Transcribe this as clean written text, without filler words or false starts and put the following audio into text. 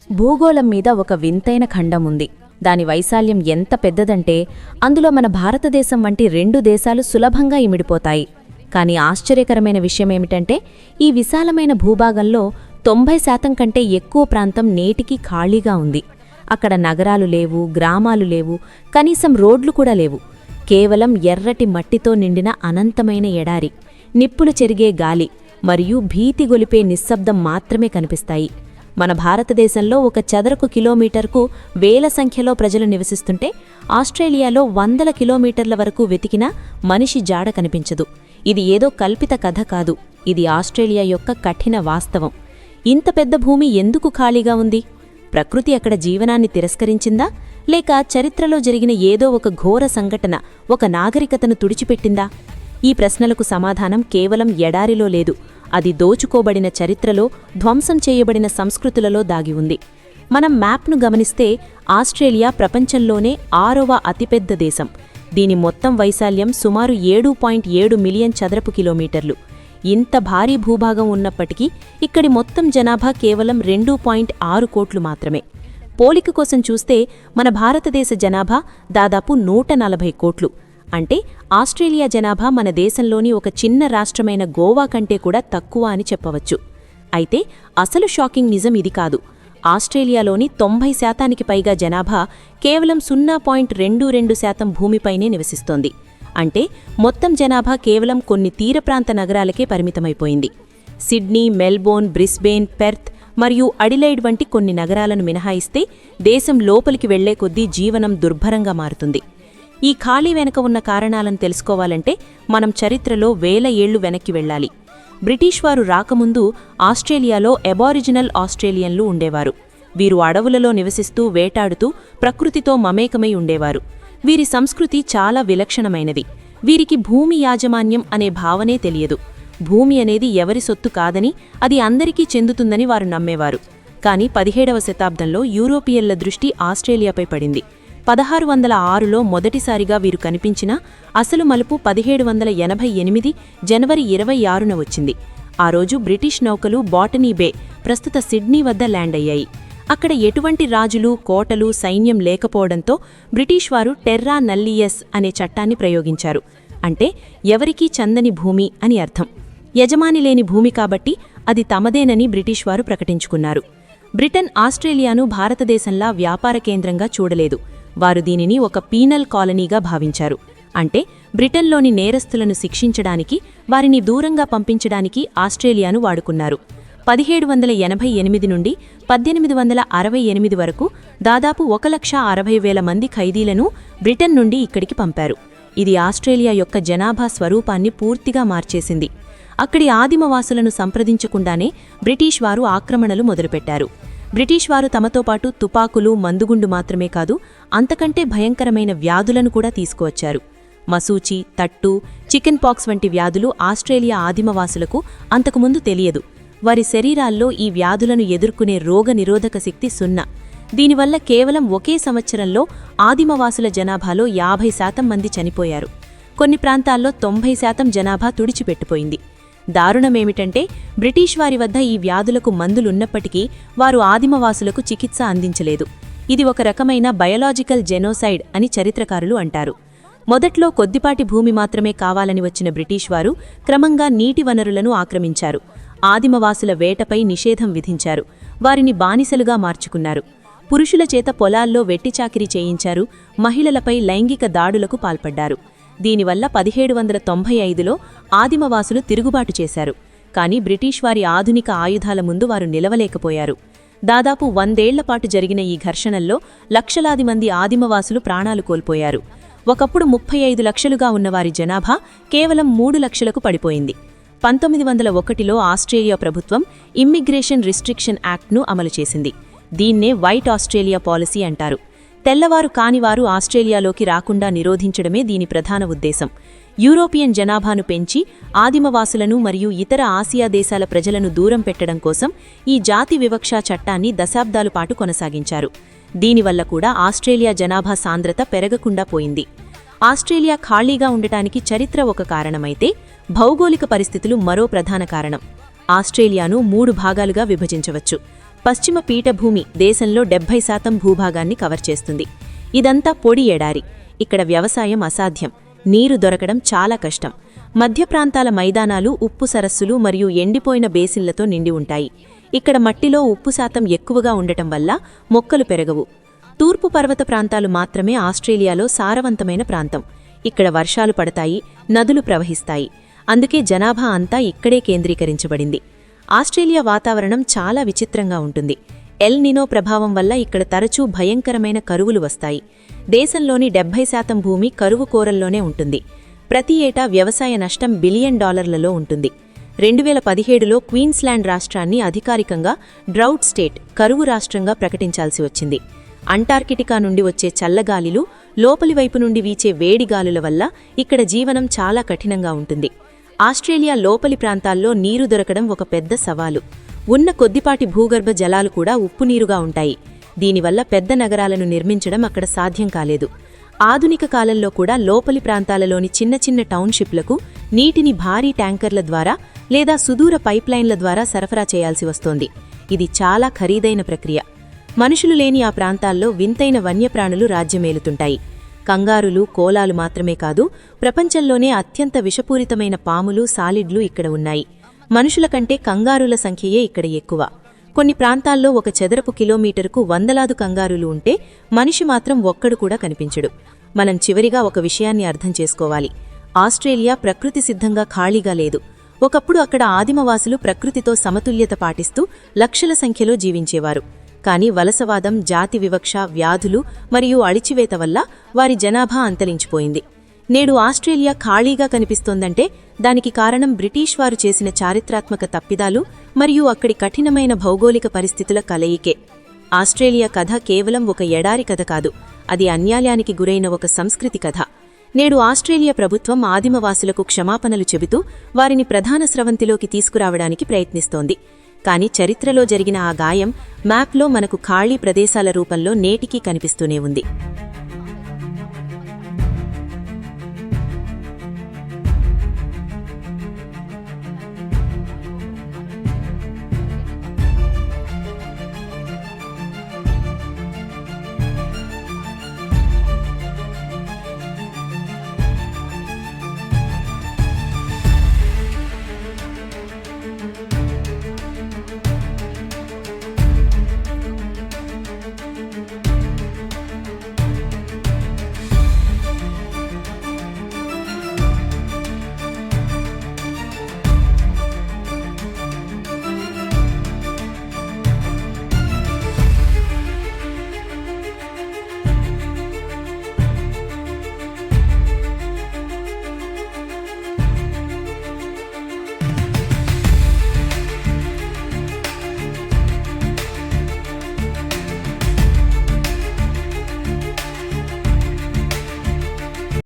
భూగోళం మీద ఒక వింతైన ఖండం ఉంది. దాని వైశాల్యం ఎంత పెద్దదంటే అందులో మన భారతదేశం వంటి 2 దేశాలు సులభంగా ఇమిడిపోతాయి. కానీ ఆశ్చర్యకరమైన విషయమేమిటంటే ఈ విశాలమైన భూభాగంలో 90% కంటే ఎక్కువ ప్రాంతం నేటికీ ఖాళీగా ఉంది. అక్కడ నగరాలు లేవు, గ్రామాలు లేవు, కనీసం రోడ్లు కూడా లేవు. కేవలం ఎర్రటి మట్టితో నిండిన అనంతమైన ఎడారి, నిప్పులు చెరిగే గాలి మరియు భీతిగొలిపే నిశ్శబ్దం మాత్రమే కనిపిస్తాయి. మన భారతదేశంలో ఒక చదరపు కిలోమీటర్కు వేల సంఖ్యలో ప్రజలు నివసిస్తుంటే ఆస్ట్రేలియాలో 100 కిలోమీటర్ల వరకు వెతికినా మనిషి జాడ కనిపించదు. ఇది ఏదో కల్పిత కథ కాదు, ఇది ఆస్ట్రేలియా యొక్క కఠిన వాస్తవం. ఇంత పెద్ద భూమి ఎందుకు ఖాళీగా ఉంది? ప్రకృతి అక్కడ జీవనాన్ని తిరస్కరించిందా, లేక చరిత్రలో జరిగిన ఏదో ఒక ఘోర సంఘటన ఒక నాగరికతను తుడిచిపెట్టిందా? ఈ ప్రశ్నలకు సమాధానం కేవలం ఎడారిలో లేదు, అది దోచుకోబడిన చరిత్రలో, ధ్వంసం చేయబడిన సంస్కృతులలో దాగి ఉంది. మనం మ్యాప్ను గమనిస్తే ఆస్ట్రేలియా ప్రపంచంలోనే 6వ అతిపెద్ద దేశం. దీని మొత్తం వైశాల్యం సుమారు 7.7 మిలియన్ చదరపు కిలోమీటర్లు. ఇంత భారీ భూభాగం ఉన్నప్పటికీ ఇక్కడి మొత్తం జనాభా కేవలం 2.6 కోట్లు మాత్రమే. పోలిక కోసం చూస్తే మన భారతదేశ జనాభా దాదాపు 140 కోట్లు. అంటే ఆస్ట్రేలియా జనాభా మన దేశంలోని ఒక చిన్న రాష్ట్రమైన గోవా కంటే కూడా తక్కువ అని చెప్పవచ్చు. అయితే అసలు షాకింగ్ నిజం ఇది కాదు. ఆస్ట్రేలియాలోని 90% పైగా జనాభా కేవలం 0.22% భూమిపైనే నివసిస్తోంది. అంటే మొత్తం జనాభా కేవలం కొన్ని తీరప్రాంత నగరాలకే పరిమితమైపోయింది. సిడ్నీ, మెల్బోర్న్, బ్రిస్బేన్, పెర్త్ మరియు అడిలైడ్ వంటి కొన్ని నగరాలను మినహాయిస్తే దేశం లోపలికి వెళ్లే కొద్దీ జీవనం దుర్భరంగా మారుతుంది. ఈ ఖాళీ వెనక ఉన్న కారణాలను తెలుసుకోవాలంటే మనం చరిత్రలో వేల ఏళ్లు వెనక్కి వెళ్లాలి. బ్రిటిష్ వారు రాకముందు ఆస్ట్రేలియాలో అబారిజినల్ ఆస్ట్రేలియన్లు ఉండేవారు. వీరు అడవులలో నివసిస్తూ వేటాడుతూ ప్రకృతితో మమేకమై ఉండేవారు. వీరి సంస్కృతి చాలా విలక్షణమైనది. వీరికి భూమి యాజమాన్యం అనే భావనే తెలియదు. భూమి అనేది ఎవరి సొత్తు కాదని, అది అందరికీ చెందుతుందని వారు నమ్మేవారు. కానీ 17వ శతాబ్దంలో యూరోపియన్ల దృష్టి ఆస్ట్రేలియాపై పడింది. 1606లో మొదటిసారిగా వీరు కనిపించిన అసలు మలుపు 1788 జనవరి 26న వచ్చింది. ఆ రోజు బ్రిటిష్ నౌకలు బాటనీ బే, ప్రస్తుత సిడ్నీ వద్ద ల్యాండ్ అయ్యాయి. అక్కడ ఎటువంటి రాజులు, కోటలు, సైన్యం లేకపోవడంతో బ్రిటిష్ వారు టెర్రా నల్లియస్ అనే చట్టాన్ని ప్రయోగించారు. అంటే ఎవరికీ చందని భూమి అని అర్థం. యజమాని లేని భూమి కాబట్టి అది తమదేనని బ్రిటిష్ వారు ప్రకటించుకున్నారు. బ్రిటన్ ఆస్ట్రేలియాను భారతదేశంలా వ్యాపార కేంద్రంగా చూడలేదు. వారు దీనిని ఒక పీనల్ కాలనీగా భావించారు. అంటే బ్రిటన్లోని నేరస్తులను శిక్షించడానికి, వారిని దూరంగా పంపించడానికి ఆస్ట్రేలియాను వాడుకున్నారు. 1788 నుండి 1868 వరకు దాదాపు 1,60,000 మంది ఖైదీలను బ్రిటన్ నుండి ఇక్కడికి పంపారు. ఇది ఆస్ట్రేలియా యొక్క జనాభా స్వరూపాన్ని పూర్తిగా మార్చేసింది. అక్కడి ఆదిమవాసులను సంప్రదించకుండానే బ్రిటిష్ వారు ఆక్రమణలు మొదలుపెట్టారు. బ్రిటిష్ వారు తమతో పాటు తుపాకులు, మందుగుండు మాత్రమే కాదు, అంతకంటే భయంకరమైన వ్యాధులను కూడా తీసుకువచ్చారు. మసూచి, తట్టు, చికెన్ పాక్స్ వంటి వ్యాధులు ఆస్ట్రేలియా ఆదిమవాసులకు అంతకుముందు తెలియదు. వారి శరీరాల్లో ఈ వ్యాధులను ఎదుర్కొనే రోగ నిరోధక శక్తి 0. దీనివల్ల కేవలం ఒకే సంవత్సరంలో ఆదిమవాసుల జనాభాలో 50% మంది చనిపోయారు. కొన్ని ప్రాంతాల్లో 90% జనాభా తుడిచిపెట్టిపోయింది. దారుణమేమిటంటే బ్రిటిష్ వారి వద్ద ఈ వ్యాధులకు మందులున్నప్పటికీ వారు ఆదిమవాసులకు చికిత్స అందించలేదు. ఇది ఒక రకమైన బయోలాజికల్ జెనోసైడ్ అని చరిత్రకారులు అంటారు. మొదట్లో కొద్దిపాటి భూమి మాత్రమే కావాలని వచ్చిన బ్రిటిష్ వారు క్రమంగా నీటి వనరులను ఆక్రమించారు. ఆదిమవాసుల వేటపై నిషేధం విధించారు. వారిని బానిసలుగా మార్చుకున్నారు. పురుషుల చేత పొలాల్లో వెట్టిచాకిరీ చేయించారు. మహిళలపై లైంగిక దాడులకు పాల్పడ్డారు. దీనివల్ల 1795లో ఆదిమవాసులు తిరుగుబాటు చేశారు. కానీ బ్రిటిష్ వారి ఆధునిక ఆయుధాల ముందు వారు నిలవలేకపోయారు. దాదాపు 100 ఏళ్లపాటు జరిగిన ఈ ఘర్షణల్లో లక్షలాది మంది ఆదిమవాసులు ప్రాణాలు కోల్పోయారు. ఒకప్పుడు 35 లక్షలుగా ఉన్నవారి జనాభా కేవలం 3 లక్షలకు పడిపోయింది. 1901లో ఆస్ట్రేలియా ప్రభుత్వం ఇమ్మిగ్రేషన్ రిస్ట్రిక్షన్ యాక్ట్ను అమలు చేసింది. దీన్నే వైట్ ఆస్ట్రేలియా పాలసీ అంటారు. తెల్లవారు కానివారు ఆస్ట్రేలియాలోకి రాకుండా నిరోధించడమే దీని ప్రధాన ఉద్దేశం. యూరోపియన్ జనాభాను పెంచి ఆదిమవాసులను మరియు ఇతర ఆసియా దేశాల ప్రజలను దూరం పెట్టడం కోసం ఈ జాతి వివక్షా చట్టాన్ని దశాబ్దాల పాటు కొనసాగించారు. దీనివల్ల కూడా ఆస్ట్రేలియా జనాభా సాంద్రత పెరగకుండా పోయింది. ఆస్ట్రేలియా ఖాళీగా ఉండటానికి చరిత్ర ఒక కారణమైతే భౌగోళిక పరిస్థితులు మరో ప్రధాన కారణం. ఆస్ట్రేలియాను 3 భాగాలుగా విభజించవచ్చు. పశ్చిమ పీఠభూమి దేశంలో 70% భూభాగాన్ని కవర్ చేస్తుంది. ఇదంతా పొడి ఎడారి. ఇక్కడ వ్యవసాయం అసాధ్యం. నీరు దొరకడం చాలా కష్టం. మధ్య ప్రాంతాల మైదానాలు ఉప్పు సరస్సులు మరియు ఎండిపోయిన బేసిన్లతో నిండి ఉంటాయి. ఇక్కడ మట్టిలో ఉప్పు శాతం ఎక్కువగా ఉండటం వల్ల మొక్కలు పెరగవు. తూర్పు పర్వత ప్రాంతాలు మాత్రమే ఆస్ట్రేలియాలో సారవంతమైన ప్రాంతం. ఇక్కడ వర్షాలు పడతాయి, నదులు ప్రవహిస్తాయి. అందుకే జనాభా అంతా ఇక్కడే కేంద్రీకరించబడింది. ఆస్ట్రేలియా వాతావరణం చాలా విచిత్రంగా ఉంటుంది. ఎల్ నినో ప్రభావం వల్ల ఇక్కడ తరచూ భయంకరమైన కరువులు వస్తాయి. దేశంలోని 70% భూమి కరువు కోరల్లోనే ఉంటుంది. ప్రతి ఏటా వ్యవసాయ నష్టం $1 బిలియన్ ఉంటుంది. 2017లో క్వీన్స్లాండ్ రాష్ట్రాన్ని అధికారికంగా డ్రౌట్ స్టేట్, కరువు రాష్ట్రంగా ప్రకటించాల్సి వచ్చింది. అంటార్కిటికా నుండి వచ్చే చల్లగాలిలు, లోపలి వైపు నుండి వీచే వేడిగాలుల వల్ల ఇక్కడ జీవనం చాలా కఠినంగా ఉంటుంది. ఆస్ట్రేలియా లోపలి ప్రాంతాల్లో నీరు దొరకడం ఒక పెద్ద సవాలు. ఉన్న కొద్దిపాటి భూగర్భ జలాలు కూడా ఉప్పునీరుగా ఉంటాయి. దీనివల్ల పెద్ద నగరాలను నిర్మించడం అక్కడ సాధ్యం కాలేదు. ఆధునిక కాలంలో కూడా లోపలి ప్రాంతాలలోని చిన్న చిన్న టౌన్షిప్లకు నీటిని భారీ ట్యాంకర్ల ద్వారా లేదా సుదూర పైప్లైన్ల ద్వారా సరఫరా చేయాల్సి వస్తోంది. ఇది చాలా ఖరీదైన ప్రక్రియ. మనుషులు లేని ఆ ప్రాంతాల్లో వింతైన వన్యప్రాణులు రాజ్యమేలుతుంటాయి. కంగారులు, కోలాలు మాత్రమే కాదు, ప్రపంచంలోనే అత్యంత విషపూరితమైన పాములు, సాలిడ్లు ఇక్కడ ఉన్నాయి. మనుషుల కంటే కంగారుల సంఖ్యయే ఇక్కడ ఎక్కువ. కొన్ని ప్రాంతాల్లో ఒక చదరపు కిలోమీటరుకు వందలాది కంగారులు ఉంటే మనిషి మాత్రం ఒక్కడు కూడా కనిపించడు. మనం చివరిగా ఒక విషయాన్ని అర్థం చేసుకోవాలి. ఆస్ట్రేలియా ప్రకృతి సిద్ధంగా ఖాళీగా లేదు. ఒకప్పుడు అక్కడ ఆదిమవాసులు ప్రకృతితో సమతుల్యత పాటిస్తూ లక్షల సంఖ్యలో జీవించేవారు. కానీ వలసవాదం, జాతి వివక్ష, వ్యాధులు మరియు అణిచివేత వల్ల వారి జనాభా అంతరించిపోయింది. నేడు ఆస్ట్రేలియా ఖాళీగా కనిపిస్తోందంటే దానికి కారణం బ్రిటిష్ వారు చేసిన చారిత్రాత్మక తప్పిదాలు మరియు అక్కడి కఠినమైన భౌగోళిక పరిస్థితుల కలయికే. ఆస్ట్రేలియా కథ కేవలం ఒక ఎడారి కథ కాదు, అది అన్యాయానికి గురైన ఒక సంస్కృతి కథ. నేడు ఆస్ట్రేలియా ప్రభుత్వం ఆదిమవాసులకు క్షమాపణలు చెబుతూ వారిని ప్రధాన స్రవంతిలోకి తీసుకురావడానికి ప్రయత్నిస్తోంది. కానీ చరిత్రలో జరిగిన ఆ గాయం మ్యాప్లో మనకు ఖాళీ ప్రదేశాల రూపంలో నేటికీ కనిపిస్తూనే ఉంది.